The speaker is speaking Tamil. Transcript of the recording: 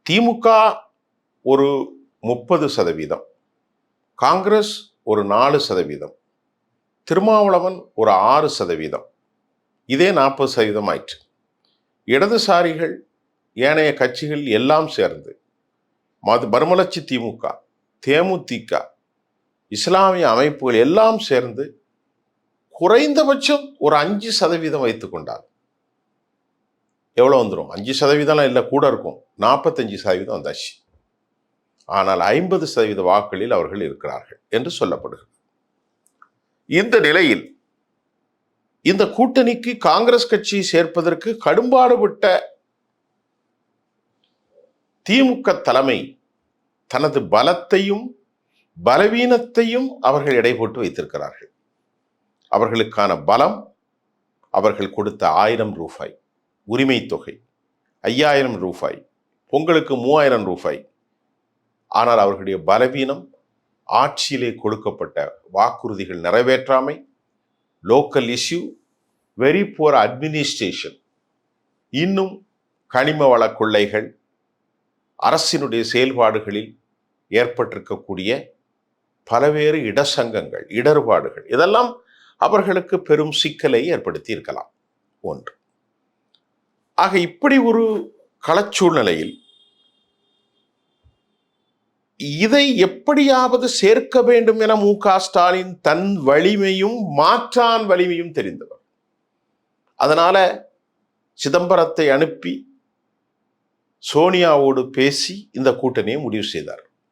திமுக ஒரு 30%, காங்கிரஸ் ஒரு 4%, திருமாவளவன் ஒரு 6%, இதே 40% ஆயிற்று. இடதுசாரிகள் ஏனைய கட்சிகள் எல்லாம் சேர்ந்து மறுமலர்ச்சி திமுக, தேமுதிக, இஸ்லாமிய அமைப்புகள் எல்லாம் சேர்ந்து குறைந்தபட்சம் ஒரு 5% வைத்துக் கொண்டார். எவ்வளவு வந்துடும்? 5% இல்லை, கூட இருக்கும். 45% வந்தாச்சு. ஆனால் 50% வாக்குகளில் அவர்கள் இருக்கிறார்கள் என்று சொல்லப்படுகிறது. இந்த நிலையில் இந்த கூட்டணிக்கு காங்கிரஸ் கட்சியை சேர்ப்பதற்கு கடும்பாடுபட்ட திமுக தலைமை தனது பலத்தையும் பலவீனத்தையும் அவர்கள் எடை போட்டு வைத்திருக்கிறார்கள். அவர்களுக்கான பலம் அவர்கள் கொடுத்த 1000 ரூபாய் உரிமை தொகை, 5000 ரூபாய், பொங்கலுக்கு 3000 ரூபாய். ஆனால் அவர்களுடைய பலவீனம் ஆட்சியிலே கொடுக்கப்பட்ட வாக்குறுதிகள் நிறைவேற்றாமை, local issue, very poor administration, இன்னும் கனிம வள கொள்ளைகள், அரசினுடைய செயல்பாடுகளில் ஏற்பட்டிருக்கக்கூடிய பலவேறு இடர்சங்கங்கள், இடர்பாடுகள், இதெல்லாம் அவர்களுக்கு பெரும் சிக்கலை ஏற்படுத்தி இருக்கலாம். ஒன்று. ஆக இப்படி ஒரு களச்சூழ்நிலையில் இதை எப்படியாவது சேர்க்க வேண்டும் என மு.க. ஸ்டாலின் தன் வலிமையும் மாற்றான் வலிமையும் தெரிந்தவர். அதனால சிதம்பரத்தை அனுப்பி சோனியாவோடு பேசி இந்த கூட்டணியை முடிவு செய்தார்.